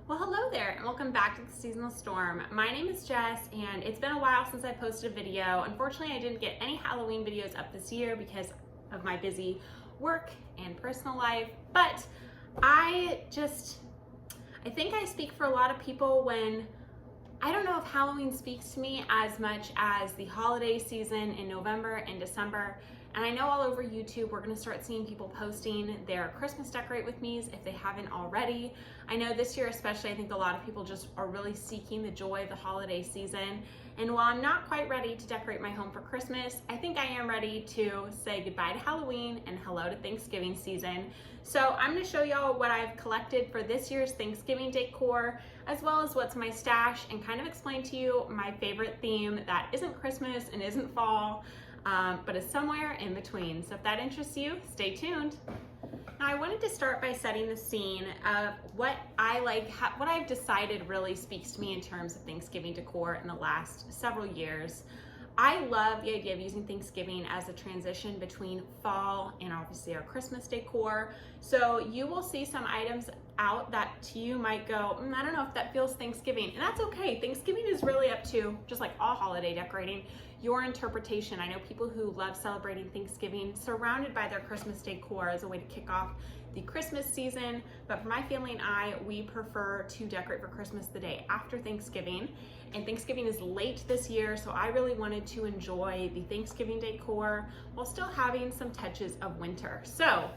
Well, hello there and welcome back to the Seasonal Storm. My name is Jess and it's been a while since I posted a video. Unfortunately, I didn't get any Halloween videos up this year because of my busy work and personal life, but I think I speak for a lot of people when I don't know if Halloween speaks to me as much as the holiday season in November and December. And I know all over YouTube, we're gonna start seeing people posting their Christmas decorate with me's if they haven't already. I know this year especially, I think a lot of people just are really seeking the joy of the holiday season. And while I'm not quite ready to decorate my home for Christmas, I think I am ready to say goodbye to Halloween and hello to Thanksgiving season. So I'm gonna show y'all what I've collected for this year's Thanksgiving decor, as well as what's in my stash, and kind of explain to you my favorite theme that isn't Christmas and isn't fall, but is somewhere in between. So if that interests you, stay tuned. Now I wanted to start by setting the scene of what I like, what I've decided really speaks to me in terms of Thanksgiving decor in the last several years. I love the idea of using Thanksgiving as a transition between fall and obviously our Christmas decor. So you will see some items out that to you might go, I don't know if that feels Thanksgiving, and that's okay. Thanksgiving is really up to, just like all holiday decorating, your interpretation. I know people who love celebrating Thanksgiving surrounded by their Christmas decor as a way to kick off the Christmas season, but for my family and I, we prefer to decorate for Christmas the day after Thanksgiving, and Thanksgiving is late this year, so I really wanted to enjoy the Thanksgiving decor while still having some touches of winter. So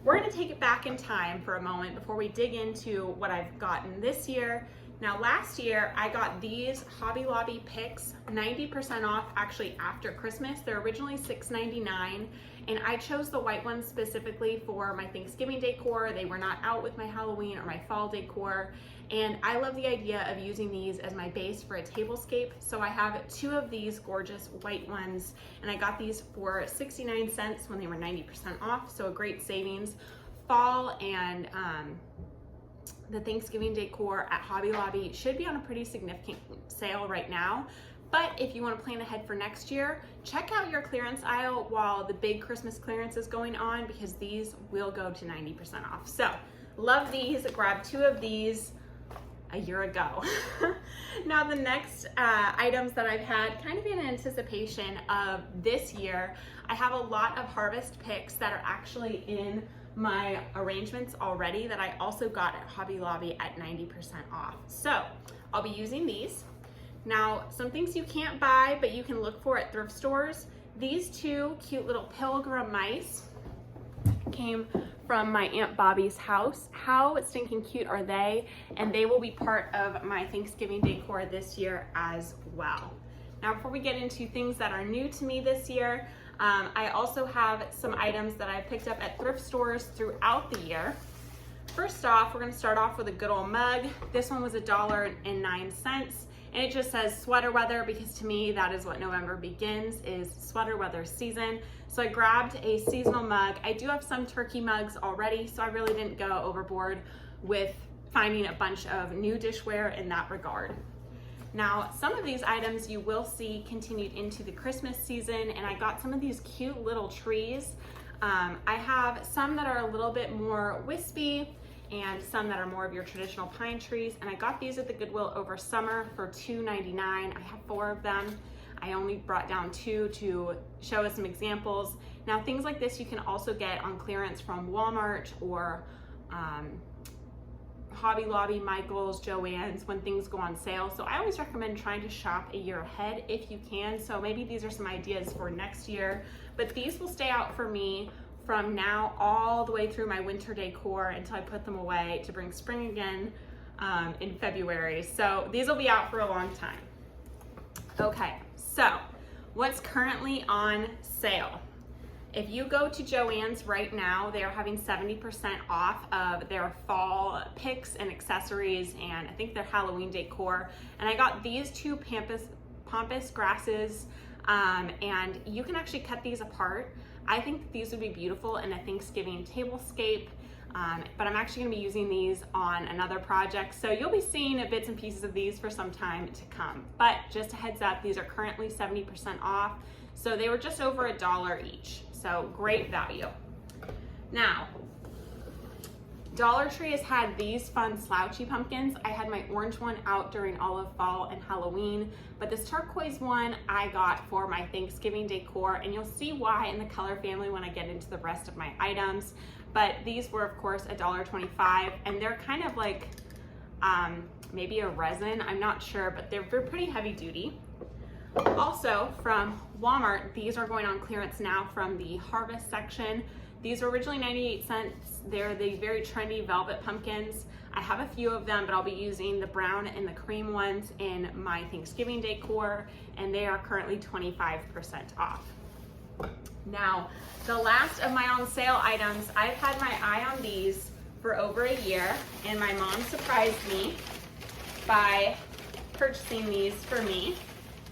we're gonna take it back in time for a moment before we dig into what I've gotten this year. Now last year, I got these Hobby Lobby picks, 90% off actually after Christmas. They're originally $6.99, and I chose the white ones specifically for my Thanksgiving decor. They were not out with my Halloween or my fall decor, and I love the idea of using these as my base for a tablescape. So I have two of these gorgeous white ones, and I got these for 69 cents when they were 90% off, so a great savings. Fall and the Thanksgiving decor at Hobby Lobby should be on a pretty significant sale right now. But if you want to plan ahead for next year, check out your clearance aisle while the big Christmas clearance is going on, because these will go to 90% off. So love these, grabbed two of these a year ago. Now the next items that I've had kind of in anticipation of this year, I have a lot of harvest picks that are actually in my arrangements already that I also got at Hobby Lobby at 90% off. So I'll be using these. Now, some things you can't buy, but you can look for at thrift stores. These two cute little pilgrim mice came from my Aunt Bobby's house. How stinking cute are they? And they will be part of my Thanksgiving decor this year as well. Now, before we get into things that are new to me this year, I also have some items that I picked up at thrift stores throughout the year. First off, we're gonna start off with a good old mug. This one was $1.09, and it just says sweater weather, because to me, that is what November begins, is sweater weather season. So I grabbed a seasonal mug. I do have some turkey mugs already, so I really didn't go overboard with finding a bunch of new dishware in that regard. Now, some of these items you will see continued into the Christmas season, and I got some of these cute little trees. I have some that are a little bit more wispy and some that are more of your traditional pine trees, and I got these at the Goodwill over summer for $2.99. I have 4 of them. I only brought down 2 to show us some examples. Now, things like this you can also get on clearance from Walmart or Hobby Lobby, Michael's, Joann's, when things go on sale. So I always recommend trying to shop a year ahead if you can. So maybe these are some ideas for next year, but these will stay out for me from now all the way through my winter decor until I put them away to bring spring again in February. So these will be out for a long time. Okay, so what's currently on sale? If you go to Joann's right now, they are having 70% off of their fall picks and accessories, and I think their Halloween decor. And I got these two pampas grasses, and you can actually cut these apart. I think these would be beautiful in a Thanksgiving tablescape, but I'm actually gonna be using these on another project. So you'll be seeing bits and pieces of these for some time to come. But just a heads up, these are currently 70% off. So they were just over $1 each. So great value. Now, Dollar Tree has had these fun slouchy pumpkins. I had my orange one out during all of fall and Halloween, but this turquoise one I got for my Thanksgiving decor, and you'll see why in the color family when I get into the rest of my items. But these were of course $1.25, and they're kind of like maybe a resin, I'm not sure, but they're pretty heavy duty. Also from Walmart, these are going on clearance now from the harvest section. These were originally 98 cents. They're the very trendy velvet pumpkins. I have a few of them, but I'll be using the brown and the cream ones in my Thanksgiving decor, and they are currently 25% off. Now, the last of my on sale items, I've had my eye on these for over a year, and my mom surprised me by purchasing these for me.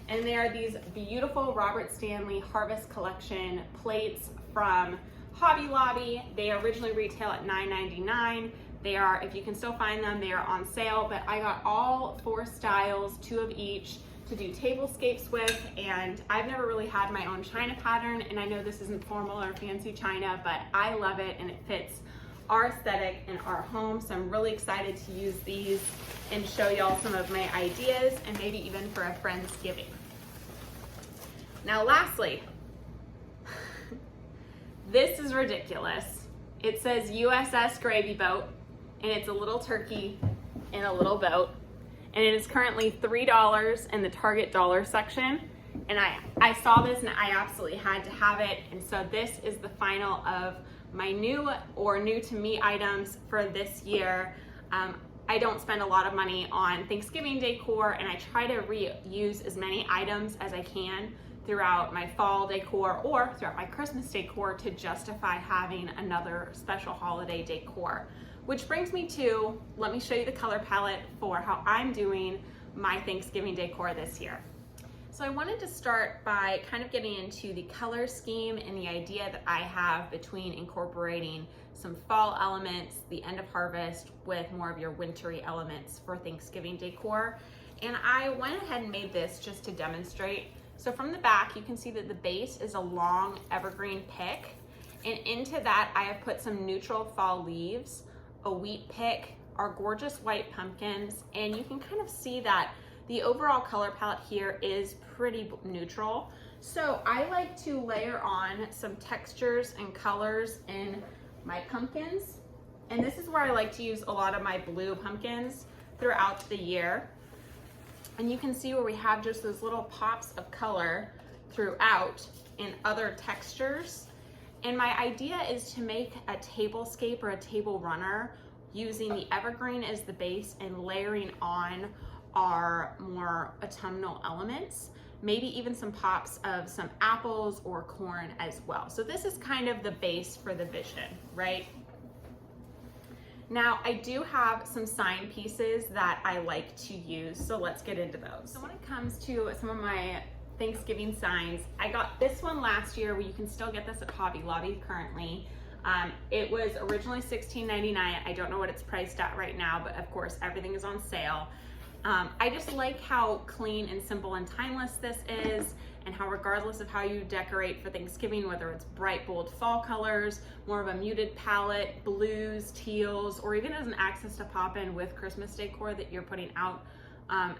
And they are these beautiful Robert Stanley Harvest Collection plates from Hobby Lobby. They originally retail at $9.99. They are, if you can still find them, they are on sale, but I got all 4 styles, 2 of each, to do tablescapes with, and I've never really had my own china pattern, and I know this isn't formal or fancy china, but I love it and it fits our aesthetic in our home, so I'm really excited to use these and show y'all some of my ideas, and maybe even for a Friendsgiving. Now lastly, this is ridiculous. It says USS Gravy Boat, and it's a little turkey in a little boat, and it is currently $3 in the Target dollar section, and I saw this and I absolutely had to have it, and so this is the final of my new or new to me items for this year. I don't spend a lot of money on Thanksgiving decor, and I try to reuse as many items as I can throughout my fall decor or throughout my Christmas decor to justify having another special holiday decor. Which brings me to, let me show you the color palette for how I'm doing my Thanksgiving decor this year. So I wanted to start by kind of getting into the color scheme and the idea that I have between incorporating some fall elements, the end of harvest, with more of your wintry elements for Thanksgiving decor. And I went ahead and made this just to demonstrate. So from the back, you can see that the base is a long evergreen pick, and into that I have put some neutral fall leaves, a wheat pick, our gorgeous white pumpkins, and you can kind of see that the overall color palette here is pretty neutral. So I like to layer on some textures and colors in my pumpkins, and this is where I like to use a lot of my blue pumpkins throughout the year. And you can see where we have just those little pops of color throughout in other textures. And my idea is to make a tablescape or a table runner using the evergreen as the base and layering on our more autumnal elements, maybe even some pops of some apples or corn as well. So this is kind of the base for the vision, right? Now, I do have some sign pieces that I like to use, so let's get into those. So when it comes to some of my Thanksgiving signs, I got this one last year, where you can still get this at Hobby Lobby currently. It was originally $16.99. I don't know what it's priced at right now, but of course everything is on sale. I just like how clean and simple and timeless this is, and how regardless of how you decorate for Thanksgiving, whether it's bright, bold fall colors, more of a muted palette, blues, teals, or even as an access to pop in with Christmas decor that you're putting out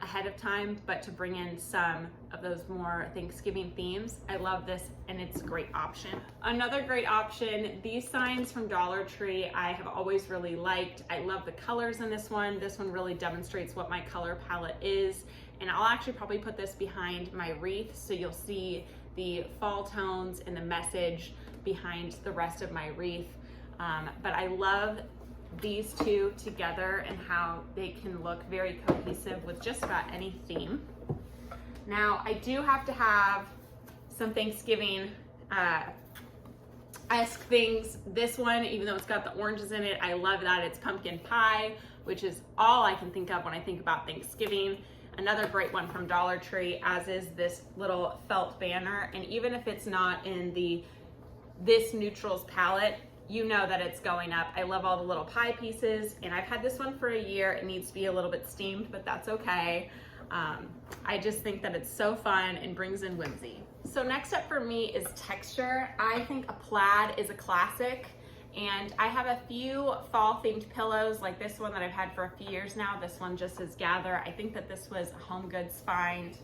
ahead of time, but to bring in some of those more Thanksgiving themes. I love this, and it's a great option. Another great option, these signs from Dollar Tree I have always really liked. I love the colors in this one. This one really demonstrates what my color palette is, and I'll actually probably put this behind my wreath, so you'll see the fall tones and the message behind the rest of my wreath. But I love these two together and how they can look very cohesive with just about any theme. Now, I do have to have some Thanksgiving esque things. This one, even though it's got the oranges in it, I love that it's pumpkin pie, which is all I can think of when I think about Thanksgiving. Another great one from Dollar Tree, as is this little felt banner, and even if it's not in this neutrals palette, you know that it's going up. I love all the little pie pieces, and I've had this one for a year. It needs to be a little bit steamed, but that's okay. I just think that it's so fun and brings in whimsy. So next up for me is texture. I think a plaid is a classic, And I have a few fall themed pillows like this one that I've had for a few years now. This one just says Gather. I think that this was a Home Goods find.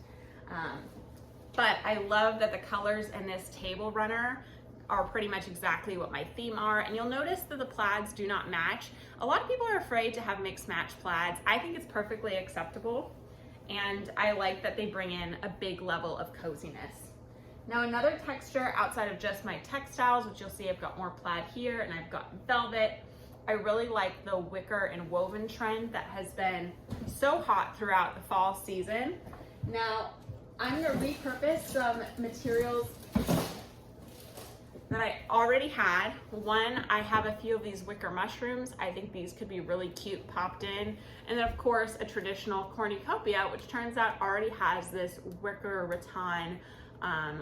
But I love that the colors in this table runner are pretty much exactly what my theme are. And you'll notice that the plaids do not match. A lot of people are afraid to have mixed match plaids. I think it's perfectly acceptable. And I like that they bring in a big level of coziness. Now another texture outside of just my textiles, which you'll see I've got more plaid here and I've got velvet. I really like the wicker and woven trend that has been so hot throughout the fall season. Now I'm gonna repurpose some materials that I already had. One, I have a few of these wicker mushrooms. I think these could be really cute popped in. And then of course a traditional cornucopia, which turns out already has this wicker rattan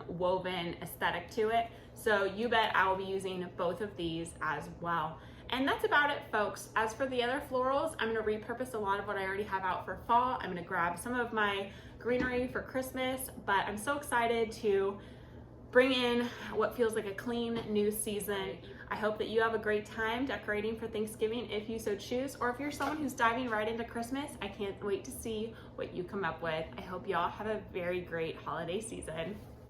woven aesthetic to it. So you bet I will be using both of these as well. And that's about it, folks. As for the other florals, I'm gonna repurpose a lot of what I already have out for fall. I'm gonna grab some of my greenery for Christmas, but I'm so excited to bring in what feels like a clean new season. I hope that you have a great time decorating for Thanksgiving if you so choose, or if you're someone who's diving right into Christmas, I can't wait to see what you come up with. I hope y'all have a very great holiday season.